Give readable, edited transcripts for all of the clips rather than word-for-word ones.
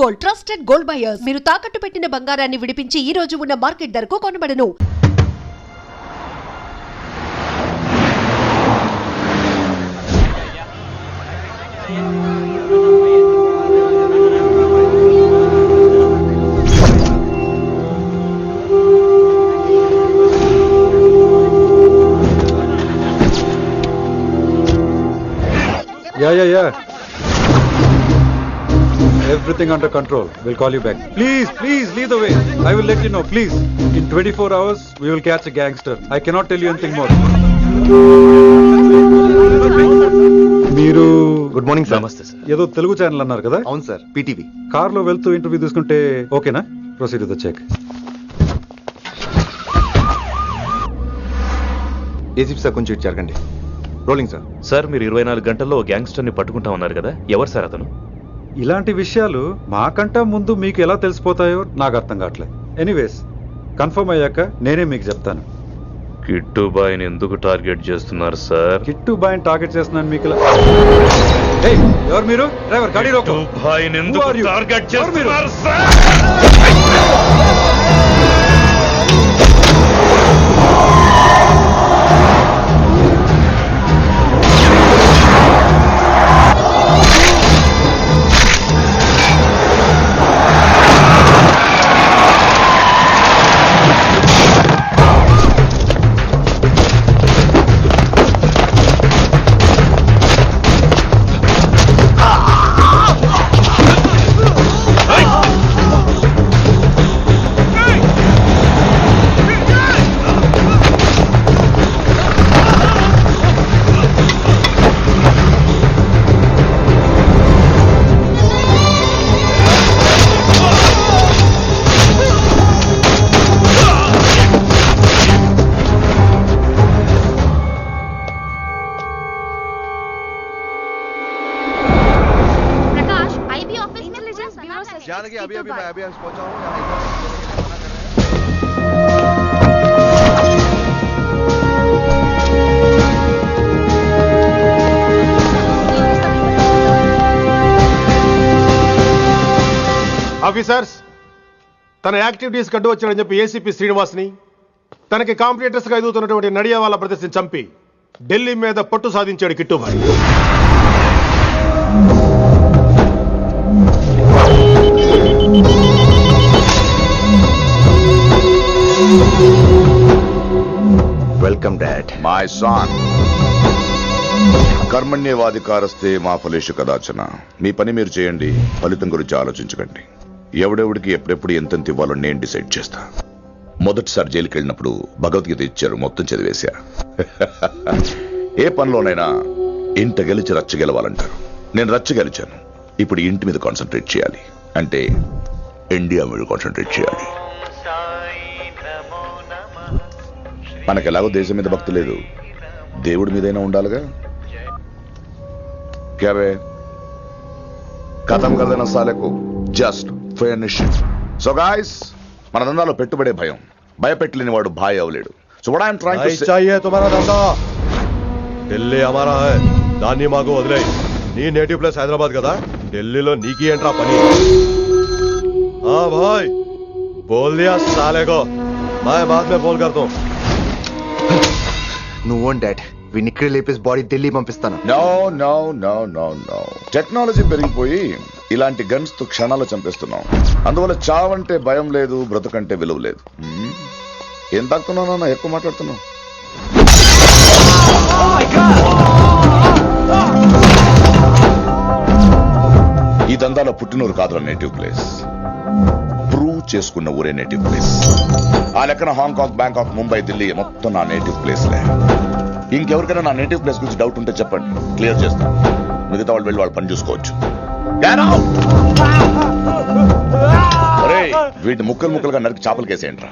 Gold, trusted gold buyers. మీరు తాకట్టు పెట్టిన బంగారాన్ని విడిపించి ఈ రోజు ఉన్న మార్కెట్ ధరకు కొనబడను. Yeah. Everything under control. We'll call you back. Please, lead the way. I will let you know, please. In 24 hours, we will catch a gangster. I cannot tell you anything more. మీరు good morning sir. నమస్తే sir. ఏదో Telugu channel అన్నారు కదా? అవును sir, PTV. Car లో వెళ్తూ interview తీసుకుంటే ఓకేనా? Proceed with the check. ACP sir కొంచెం ఇటు జరగండి. Rolling sir. సార్, మీరు 24 గంటల్లో గ్యాంగ్స్టర్ ని పట్టుకుంటా ఉన్నారు కదా, ఎవరు సార్ అతను? ఇలాంటి విషయాలు మాకంటా ముందు మీకు ఎలా తెలిసిపోతాయో నాకు అర్థం కావట్లేదు. ఎనీవేస్, కన్ఫర్మ్ అయ్యాక నేనే మీకు చెప్తాను. కిట్టు బాయ్ని ఎందుకు టార్గెట్ చేస్తున్నారు సార్? కిట్టు బాయ్ని టార్గెట్ చేస్తున్నాను మీకు. ఎవరు మీరు? డ్రైవర్, గాడి రోకో. కిట్టు బాయ్ని ఎందుకు టార్గెట్ చేస్తున్నారు సార్? जानकी अभी मैं पहुंचा हूं. ఆఫీసర్స్, తన యాక్టివిటీస్ కడ్డు వచ్చాడని చెప్పి ఏసీపీ శ్రీనివాస్ని, తనకి కాంపిటేటర్స్ గా ఎదుగుతున్నటువంటి నడియావాల బ్రదర్స్ ని చంపి ఢిల్లీ మీద పట్టు సాధించాడు Kittubhai. Welcome dad. My son, కర్మణ్యవాధికారస్తే మా ఫలేషు కదాచన. మీ పని మీరు చేయండి, ఫలితం గురించి ఆలోచించకండి. ఎవడెవడికి ఎప్పుడెప్పుడు ఎంతెంత ఇవ్వాలో నేను డిసైడ్ చేస్తా. మొదటిసారి జైలుకి వెళ్ళినప్పుడు భగవద్గీత ఇచ్చారు, మొత్తం చదివేశా. ఏ పనిలోనైనా ఇంట గెలిచి రచ్చ గెలవాలంటారు. నేను రచ్చ గెలిచాను. ఇప్పుడు ఇంటి మీద కాన్సన్ట్రేట్ చేయాలి, అంటే ఇండియా మీద కాన్సన్ట్రేట్ చేయాలి. మనకెలాగో దేశం మీద భక్తి లేదు, దేవుడి మీదైనా ఉండాలిగా. క్యావే కథం కదన సాలకు జస్ట్ ఫినిష్. సో గాయ్స్, మన దందాలో పెట్టుబడే భయం. భయపెట్టలేని వాడు భాయ్ అవలేడు. So what I'm trying to say, चाहिए तुम्हारा धंधा, ఢిల్లీ हमारा है. దాన్ని మాకు వదిలేయ్. నీ నేటివ్ ప్లేస్ హైదరాబాద్ కదా, ఢిల్లీలో నీకి ఏంట్రా పని? हाँ भाई, बोल दिया साले को, मैं बाद में बोल करता हूं. నువ్వు డాడ్, వీడిని ఇక్కడ లేపేసి బాడీ ఢిల్లీ పంపిస్తాను. No no no no no. Technology పెరిగిపోయి ఇలాంటి గన్స్ తో క్షణాలు చంపేస్తున్నాం. అందువల్ల చావంటే భయం లేదు, బ్రతుకంటే విలువ లేదు. ఏం తాకుతున్నావు నాన్న, ఎక్కువ మాట్లాడుతున్నావు. ఈ దందాలో పుట్టినూరు కాదురా నేటివ్ ప్లేస్, ప్రూవ్ చేసుకున్న ఊరే నేటివ్ ప్లేస్. ఆ లెక్కన హాంకాంగ్, బ్యాంకాక్, ముంబై, ఢిల్లీ మొత్తం నా నేటివ్ ప్లేస్లే. ఇంకెవరికైనా నా నేటివ్ ప్లేస్ గురించి డౌట్ ఉంటే చెప్పండి, క్లియర్ చేస్తాను. మిగతా వాళ్ళు వెళ్ళి వాళ్ళ పని చూసుకోవచ్చు. వీటిని ముక్కలు ముక్కలుగా నరికి చేపలు కేసేయండి రా.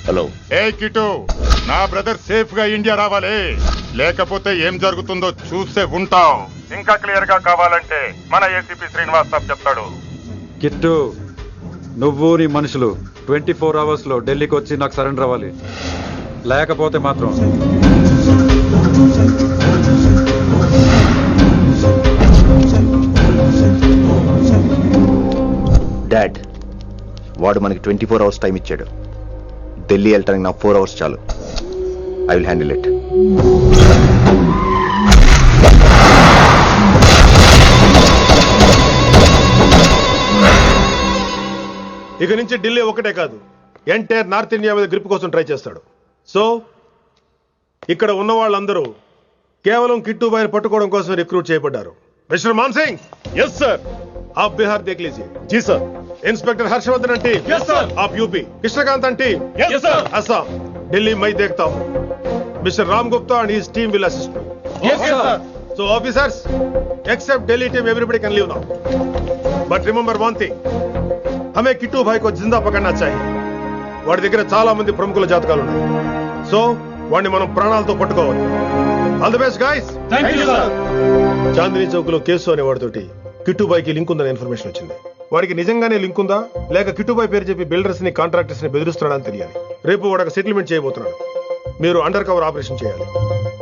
హలో. ఏ కిటు, నా బ్రదర్ సేఫ్ గా ఇండియా రావాలి, లేకపోతే ఏం జరుగుతుందో చూసే ఉంటాం. ఇంకా క్లియర్ గా కావాలంటే మన ఏసీపీ శ్రీనివాస్ సాబ్ చెప్తాడు. కిట్టు, నువ్వు నీ మనుషులు 24 hours లో ఢిల్లీకి వచ్చి నాకు సరెండర్ అవ్వాలి. లేకపోతే మాత్రం డాడ్, వాడు మనకి 24 hours టైం ఇచ్చాడు. ఢిల్లీ వెళ్ళటానికి నాకు 4 hours చాలు. I will handle it. ఇక నుంచి ఢిల్లీ ఒకటే కాదు, ఎంటైర్ నార్త్ ఇండియా మీద గ్రిప్ కోసం ట్రై చేస్తాడు. సో ఇక్కడ ఉన్న వాళ్ళందరూ కేవలం కిట్టుబాయిని పట్టుకోవడం కోసం రిక్రూట్ చేయబడ్డారు. Mister Man Singh, yes sir, आप बिहार देख लीजिए. जी sir. Inspector Harshvardhan aunty, yes sir. आप UP. Krishnakant aunty, yes sir. Assam. Delhi मैं देखता हूँ. Mister Ram Gupta and his team will assist me. Yes sir. So officers, except Delhi team, everybody can leave now. But remember one thing, हमें किट्टू भाई को जिंदा पकड़ना चाहिए. వాడి దగ్గర చాలా మంది ప్రముఖుల జాతకాలు ఉన్నాయి. సో వాడిని మనం ప్రాణాలతో పట్టుకోవాలి. All the best guys. Thank you sir. Chandni Chowk లో కేసు అనే వాడితోటి కిట్టుబాయికి లింక్ ఉందని ఇన్ఫర్మేషన్ వచ్చింది. వాడికి నిజంగానే లింక్ ఉందా లేక కిట్టుబాయి పేరు చెప్పి బిల్డర్స్ ని కాంట్రాక్టర్స్ ని బెదిరిస్తున్నాడని తెలియాలి. రేపు వాడు సెటిల్మెంట్ చేయబోతున్నాడు. మీరు అండర్ కవర్ ఆపరేషన్ చేయాలి.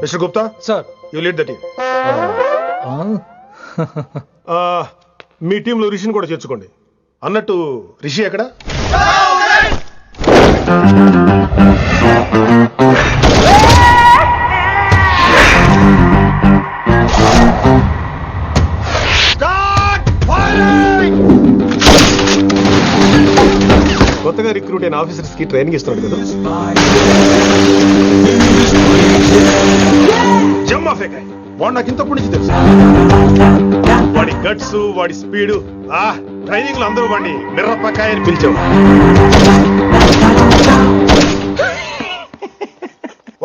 Mister Gupta sir, you lead the team. మీ టీంలో రిషిని కూడా చేర్చుకోండి. అన్నట్టు రిషి ఎక్కడ? కొత్తగా రిక్రూట్ అయిన ఆఫీసర్స్ కి ట్రైనింగ్ ఇస్తున్నాడు కదా. జమ్మా ఫేకాయ్. వాడు నాకు ఇంతప్పటి నుంచి తెలుసు. వాడి గట్స్, వాడి స్పీడు, ట్రైనింగ్ లో అందరూ వాడిని మిర్రపకాయ అని పిలిచేవాడు.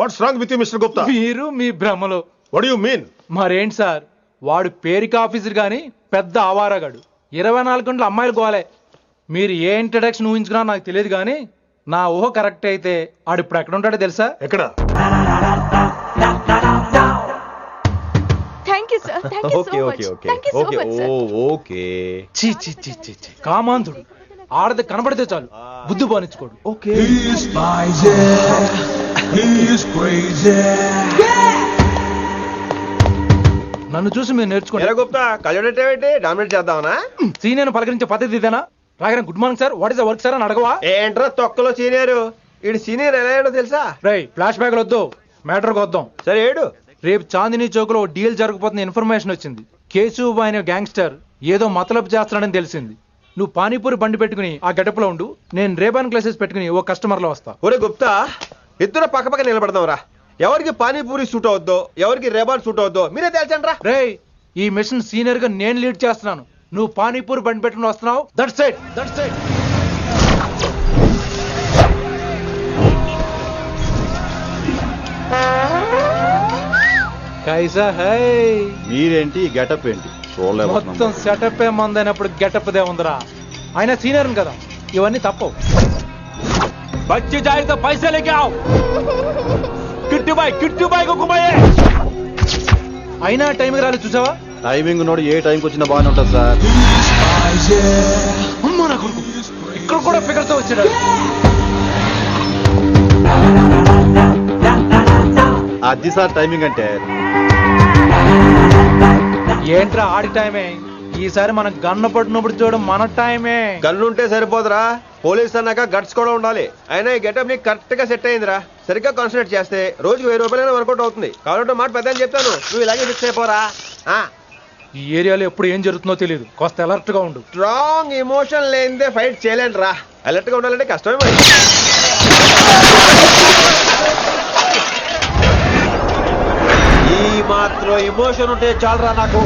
What's wrong with you mister Gupta? మీరు మీ భ్రమలో. What you mean? మరేంటి సార్, వాడు పేరుకి ఆఫీసర్ గాని పెద్ద ఆవారగాడు. 24 గంటలు అమ్మాయిలు గోలే. మీరు ఏ ఇంట్రడక్షన్ ఊహించుకున్నా నాకు తెలియదు కానీ నా ఊహ కరెక్ట్ అయితే ఆడు ఇప్పుడు ఎక్కడ ఉంటాడో తెలుసా? ఎక్కడ? కామాంధుడు. ఆడది కనబడితే చాలు బుద్ధి బానించుకోడు. నన్ను చూసి మీరు నేర్చుకోండి. సీనియర్ పలకరించే పద్ధతి ఇదేనా? రాగానే good morning sir, what is the work sir అని అడగవా? ఏంట్రా తొక్కలో సీనియర్? ఈడు సీనియర్ ఎలా ఏడో తెలుసా? రై ఫ్లాష్ బ్యాక్ వద్దు, మ్యాటర్కి వద్దాం. సరే ఏడు. రేపు చాందినీ చౌక్ లో డీల్ జరగబోతున్న ఇన్ఫర్మేషన్ వచ్చింది. కేశవ్ అనే గ్యాంగ్స్టర్ ఏదో మతలబు చేస్తున్నాడని తెలిసింది. నువ్వు పానీపూరి బండి పెట్టుకుని ఆ గెటప్ లో ఉండు, నేను రేబాన్ క్లాసెస్ పెట్టుకుని ఓ కస్టమర్ లో వస్తా. ఒరే గుప్తా, ఇద్దరు పక్క పక్క నిలబడదాం రా. ఎవరికి పానీపూరి సూట్ అవుద్దో, ఎవరికి రేబాన్ సూట్ అవుద్దో మీరే తెలుసండి రా. రే, ఈ మిషన్ సీనియర్ గా నేను లీడ్ చేస్తున్నాను. నువ్వు పానీపూరి బండి పెట్టుకుని వస్తున్నావు. That's it, that's it. కైసా హై? మీరేంటి గెటప్ ఏంటి? మొత్తం సెటప్ ఏ మందైనప్పుడు గెటప్ దే ఉందిరా. ఆయన సీనియర్ కదా, ఇవన్నీ తప్పవు. బచ్చి జాయితో పైసా లేకే ఆవ్. కిట్టుబాయ్ కుమాయే. అయినా టైంకి రాలేదు చూసావా? టైమింగ్ నోడు ఏ టైంకి వచ్చినా బాగానే ఉంటుంది సార్. అమ్మా నా కొడుకు, ఇక్కడ కూడా ఫిగర్ తో వచ్చాడు. అది సార్ టైమింగ్ అంటే. ఏంట్రా ఆడి టైమే? ఈసారి మనం గన్ను పట్టినప్పుడు చూడడం మన టైమే. గన్ను ఉంటే సరిపోదురా, పోలీస్ అన్నాక గట్స్ కూడా ఉండాలి. అయినా ఈ గెటప్ నీకు కరెక్ట్ గా సెట్ అయిందిరా. సరిగ్గా కాన్సన్ట్రేట్ చేస్తే రోజుకి 1000 రూపాయలైనా వర్కౌట్ అవుతుంది. కాబట్టి మాట పెద్ద అని చెప్తాను, నువ్వు ఇలాగే ఫిక్స్ అయిపోరా. ఈ ఏరియాలో ఎప్పుడు ఏం జరుగుతుందో తెలియదు, కాస్త అలర్ట్ గా ఉండు. స్ట్రాంగ్ ఎమోషన్ లేనిదే ఫైట్ చేయలేండి రా. అలర్ట్ గా ఉండాలంటే కష్టమే మరి. ఈ మాత్రం ఎమోషన్ ఉంటే చాలరా నాకు.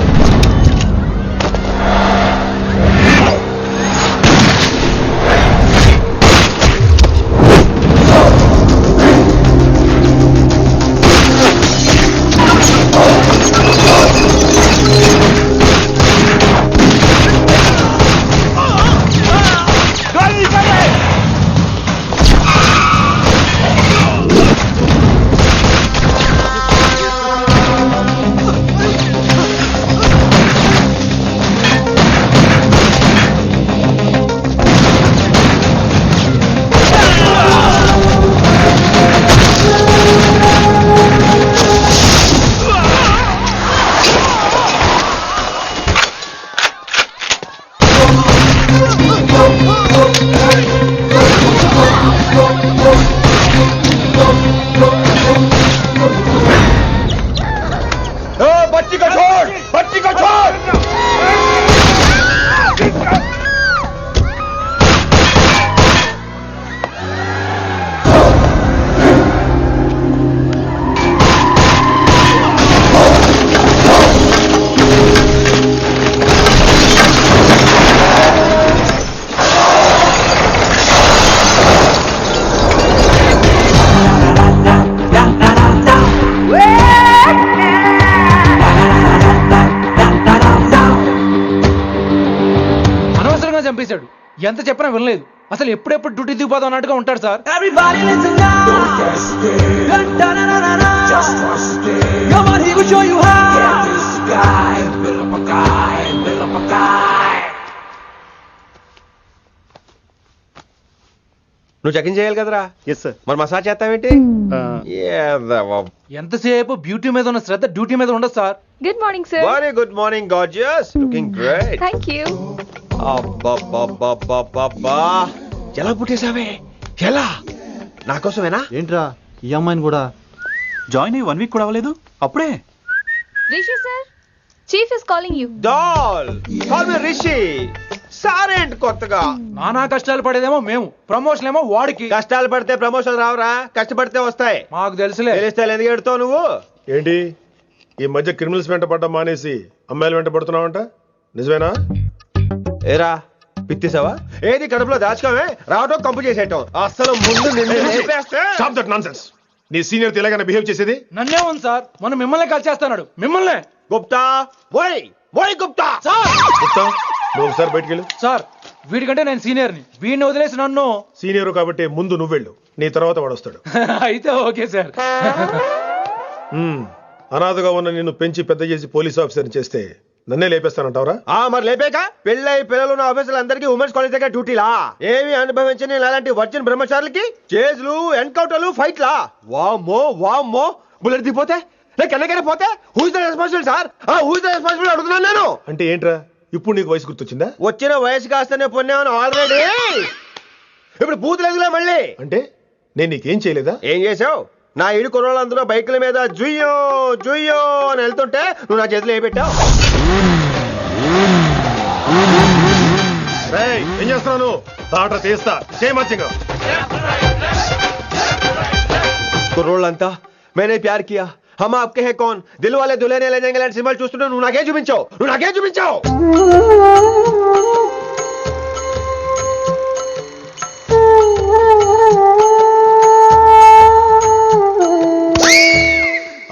ఎంత చెప్పినా వినలేదు. అసలు ఎప్పుడెప్పుడు డ్యూటీ దిగిపోదాం అన్నట్టుగా ఉంటాడు సార్. నువ్వు చెక్ ఇన్ చేయాలి కదరా? Yes sir. మరి మసాజ్ చేస్తావేంటి? ఎంతసేపు బ్యూటీ మీద ఉన్న శ్రద్ధ డ్యూటీ మీద ఉండదు sir. Good morning sir. Very good morning gorgeous, looking great. Thank you. అబ్బబ్బబ్బబ్బబ్బా, ఎలా పుట్టేశావే? ఎలా? నా కోసమేనా? ఏంట్రా ఈ అమ్మాయిని కూడా జాయిన్ అయ్యి 1 వీక్ కూడా అవ్వలేదు అప్పుడే. Rishi sir, chief is calling you. Doll call me Rishi. సారేంట్ కొత్తగా నానా కష్టాలు పడేదేమో మేము, ప్రమోషన్ ఏమో వాడికి. కష్టాలు పడితే ప్రమోషన్ రావురా, కష్టపడితే వస్తాయి. మాకు తెలుసులే. తెలిస్తే ఎందుకు ఎడుతావు నువ్వు? ఏంటి ఈ మధ్య క్రిమినల్స్ వెంట పడ్డం మానేసి అమ్మాయిలు వెంట పడుతున్నావంట, నిజమేనా? ఏరా పిత్తిసావా? ఏది కడుపులో దాచుకోవే, రావటం కంపు చేసేయటం. అసలు ముందు నిన్ను లేపేస్తే. Stop that nonsense. నీ సీనియర్ తెలంగాణ బిహేవ్ చేసేది. నన్నే ఉంది సార్, మనం మిమ్మల్ని కాల్ చేస్తున్నాడు. మిమ్మల్నే. గుప్తా ఓయ్ ఓయ్ గుప్తా. గుప్తా, నువ్వు ఒకసారి బయటికి వెళ్ళు. సార్ వీడికంటే నేను సీనియర్ని, వీడిని వదిలేసి నన్ను. సీనియర్ కాబట్టి ముందు నువ్వు వెళ్ళు, నీ తర్వాత వాడు వస్తాడు. అయితే ఓకే సార్. అనాథగా ఉన్న నిన్ను పెంచి పెద్ద చేసి పోలీస్ ఆఫీసర్ని చేస్తే నన్నే లేపేస్తానంటావరా? మరి లేపాక పెళ్ళై పిల్లలు ఉన్న ఆఫీసులు అందరికీ ఉమెన్స్ కాలేజ్ దగ్గర డ్యూటీలా? ఏమి అనుభవించని అలాంటి వర్జిన్ బ్రహ్మచారులకి చేజ్లు, ఎన్కౌంటర్లు, ఫైట్లా? వామ్మో వామ్మో, బుల్లెట్ దిగిపోతే లేక ఎన్నకైనా పోతే who is the responsible sir? Who is the responsible అడుగుతున్నాను నేను. అంటే ఏంట్రా ఇప్పుడు నీకు వయసు గుర్తొచ్చిందా? వచ్చిన వయసు కాస్తనే పొన్నాను ఆల్రెడీ. ఇప్పుడు బూతులేదులే మళ్ళీ. అంటే నేను నీకేం చేయలేదా? ఏం చేసావు? నా ఇడు కుర్రోళ్ళందరూ బైకుల మీద జుయ్యో జుయ్యో అని వెళ్తుంటే నువ్వు నా చేతిలో ఏ పెట్టావు? ఏం చేస్తున్నాను? తాట తీస్తా చేయమచ్చంగా. కుర్రోళ్ళంతా मैंने प्यार किया, हम आपके हैं कौन, दिल वाले दुल्हने ले जाएंगे లాంటి సినిమాలు చూస్తుంటే నువ్వు నాకే చూపించావు, నువ్వు నాకే చూపించావు.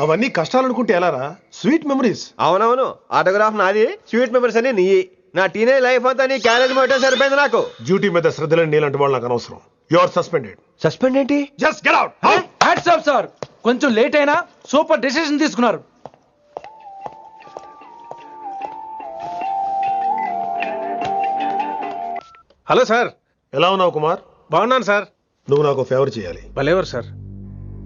అవన్నీ కష్టాలు అనుకుంటే ఎలారా? Sweet memories. అవునవును, ఆటోగ్రాఫ్ నాది, స్వీట్ మెమరీస్ అని నీ. నా టీనేజ్ లైఫ్ అంతా నీ క్యారేజ్ మొట్టే సరిపోయింది నాకు. డ్యూటీ మీద శ్రద్ధలేని నీలాంటి వాళ్ళు నాకు అనవసరం. You are suspended. సస్పెండ్ ఏంటి? Just get out. Hats off sir, కొంచెం లేట్ అయినా సూపర్ డెసిషన్ తీసుకున్నారు. Hello sir. ఎలా ఉన్నావు కుమార్? బాగున్నాను సార్. నువ్వు నాకు ఫేవర్ చేయాలి. భలేవారు సార్.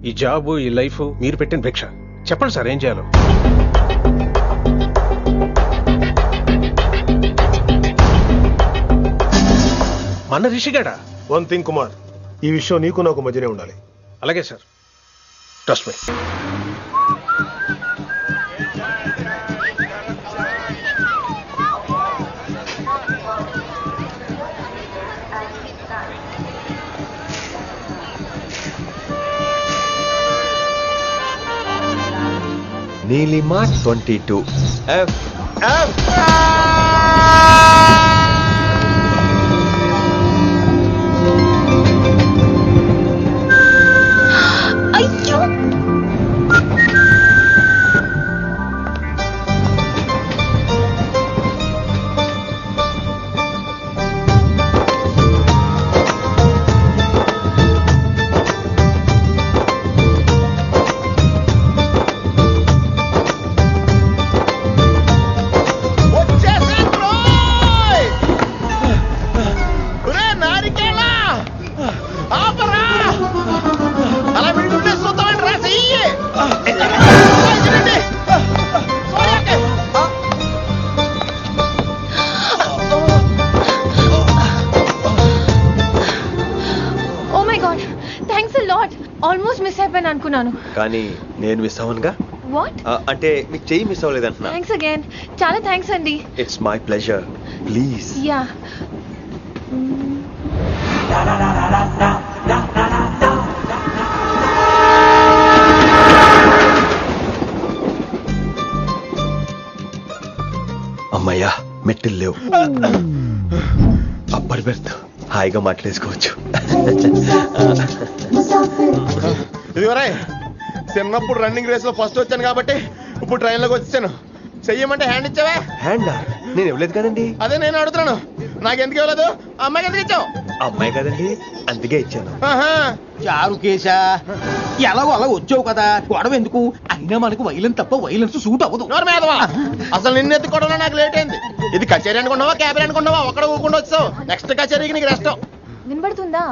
ఈ జాబు, ఈ లైఫ్ మీరు పెట్టిన భిక్ష. చెప్పండి సార్ ఏం చేయాలో. మన రిషిగాడా? వన్ థింగ్ కుమార్, ఈ విషయం నీకు నాకు మధ్యనే ఉండాలి. అలాగే sir, trust me. Neelima 22 F F. అయ్యో, ఆల్మోస్ట్ మిస్ అయిపోయాను అనుకున్నాను. కానీ నేను మిస్ అవ్వనుగా. వాట్? అంటే మీకు చెయ్యి మిస్ అవ్వలేదంటున్నా. థ్యాంక్స్ అగైన్, చాలా థ్యాంక్స్ అండి. It's my pleasure, please. Yeah. అమ్మయ్యా, మెట్టులు లేవు. అప్పర్ బెర్త్, హాయిగా మాట్లాడేసుకోవచ్చు. ఇదిగోరా, చిన్నప్పుడు రన్నింగ్ రేస్ లో ఫస్ట్ వచ్చాను కాబట్టి ఇప్పుడు ట్రైన్ లోకి వచ్చాను. చెయ్యమంటే హ్యాండ్ ఇచ్చావా? హ్యాండా? నేను ఇవ్వలేదు కదండి. అదే నేను అడుగుతున్నాను. నాకెందుకు ఇవ్వలేదు అమ్మాయికి ఎందుకు ఇచ్చావు? అమ్మాయి కదండి అందుకే ఇచ్చాను. ఆహా. చారు కేశా ఎలాగో అలా వచ్చావు కదా గొడవ ఎందుకు? అయినా మనకు వైలెన్స్ తప్ప వైలెన్స్ సూట్ అవ్వదు. నోరు మీదవా. అసలు నిన్ను ఎత్తుకోవడంలో నాకు లేట్ అయింది. ఇది కచేరీ అనుకున్నావా క్యాబరీ అనుకున్నావా? ఒక్కడ ఊకుండా వచ్చావు. నెక్స్ట్ కచేరీకి నీకు రెస్ట్. వినబడుతుందా?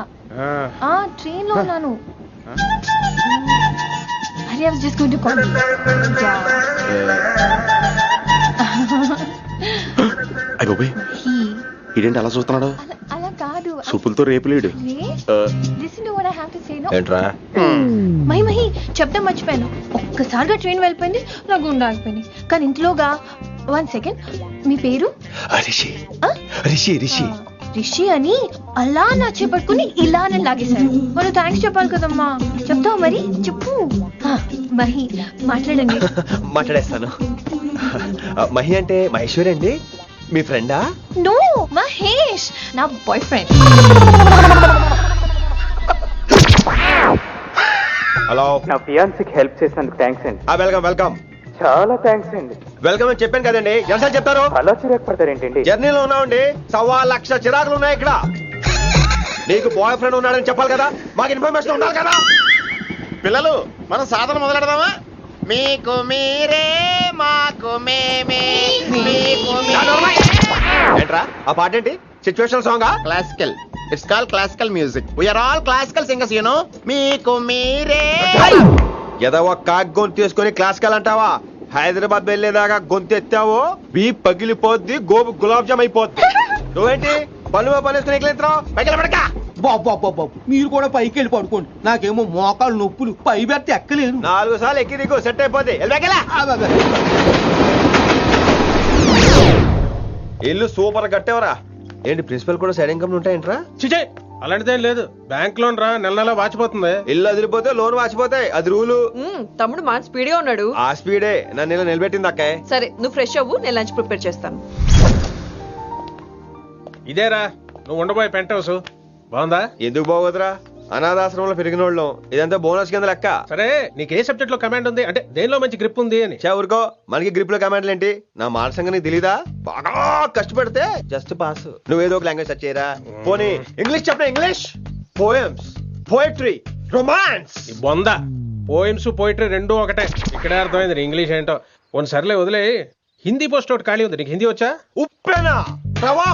ట్రైన్ లో ఉన్నాను. I was just going to call you. అయ్యో ఇదేంటి అలా చూస్తున్నాడు? అలా కాదు. సూపులతో రేపులేడు. Listen to what I have to say, no? ఏంట్రా? మహి చెప్తా మర్చిపోయాను. ఒక్కసారిగా ట్రైన్ వెళ్ళిపోయింది, నా గుండె ఆగిపోయింది. కానీ ఇంట్లోగా 1 సెకండ్, మీ పేరు? రిషి. రిషి రిషి రిషి అని అలా నా చేపట్టుకుని ఇలా నన్ను లాగేశాడు. మనం థ్యాంక్స్ చెప్పాలి కదమ్మా. చెప్తావు మరి? చెప్పు. మహి మాట్లాడండి. మాట్లాడేస్తాను. మహి అంటే మహేశ్వరి అండి, మీ ఫ్రెండా? నో, మహేష్ నా బాయ్ ఫ్రెండ్. హలో. నా ఫియాన్సీకి హెల్ప్ చేసినందుకు థ్యాంక్స్ అండి. Welcome welcome. చాలా థ్యాంక్స్ అండి. వెల్కమ్ అని చెప్పాను కదండి, ఎంత చెప్తారు? అలా చిరాకు పడతారేంటండి? జర్నీలో ఉన్నామండి, 1,00,000 చిరాకులు ఉన్నాయి ఇక్కడ. నీకు బాయ్ ఫ్రెండ్ ఉన్నాడని చెప్పాలి కదా, మాకు ఇన్ఫర్మేషన్ ఉండాలి కదా. పిల్లలు మనం సాధన మొదలెడదామా? మీకు మీరే మాకు మేమే మీకు ఏంట్రా ఆ పాట ఏంటి? సిచ్యువేషన్ సాంగా? Classical. It's call classical music. We're all classical singers you know. మీకు మీరే. ఏదో ఒక గొంతు తీసుకొని క్లాసికల్ అంటావా? హైదరాబాద్ వెళ్ళేదాకా గొంతు ఎత్తావో బీ పగిలిపోద్ది, గోబు గులాబ్ జామ్ అయిపోద్ది. నువ్వేంటి పళ్ళు పనేసుకుని పైకి? బాబు మీరు కూడా పైకి వెళ్ళి పడుకోండి. నాకేమో మోకాలు నొప్పులు, పై బెర్త ఎక్కలేను. 4 సార్లు ఎక్కి దిగు, సెట్ అయిపోద్ది. ఇల్లు సూపర్ కట్టేవరా. ఏంటి ప్రిన్సిపల్ కూడా సైడ్ ఇన్కమ్ ఉంటాయంట్రా? చిచే అలాంటిదేం లేదు. బ్యాంక్ లోన్ రా, నెల నెల వాచిపోతుంది. ఇల్లు అదిరిపోతే లోన్ వాచిపోతాయి, అది రూలు. తమ్ముడు మాట స్పీడ్ గా ఉన్నాడు. ఆ స్పీడే నన్ను ఇలా నిలబెట్టింది అక్కే. సరే నువ్వు ఫ్రెష్ అవ్వు, నేను లంచ్ ప్రిపేర్ చేస్తాను. ఇదేరా నువ్వు ఉండబోయే పెంట్ హౌస్. బాగుందా? ఎందుకు బాగోదురా, అనాథాశ్రమంలో పెరిగిన వాళ్ళం. ఇదంతా బోనస్ కింద లెక్క. సరే నీకు ఏ సబ్జెక్ట్ లో కమాండ్ ఉంది, అంటే దేనిలో మంచి గ్రిప్ ఉంది అని. ఊరుకో, మనకి గ్రిప్ లో కమాండ్లు ఏంటి? నా మాట సంగతి నీకు తెలీదా? బాగా కష్టపడితే జస్ట్ పాస్. నువ్వేదో ఒక లాంగ్వేజ్ సెర్చ్ చేయరా. పోనీ ఇంగ్లీష్ చెప్పిన ఇంగ్లీష్, పోయమ్స్, పోయట్రీ, రొమాన్స్. బొంద పోయిమ్స్ పోయిటరీ రెండూ ఒకటే. ఇక్కడే అర్థమైంది ఇంగ్లీష్ ఏంటో. కొన్ని సర్లే వదిలే. హిందీ పోస్ట్ ఒకటి ఖాళీ ఉంది, నీకు హిందీ వచ్చా? ఉప్పెన ప్రవాహం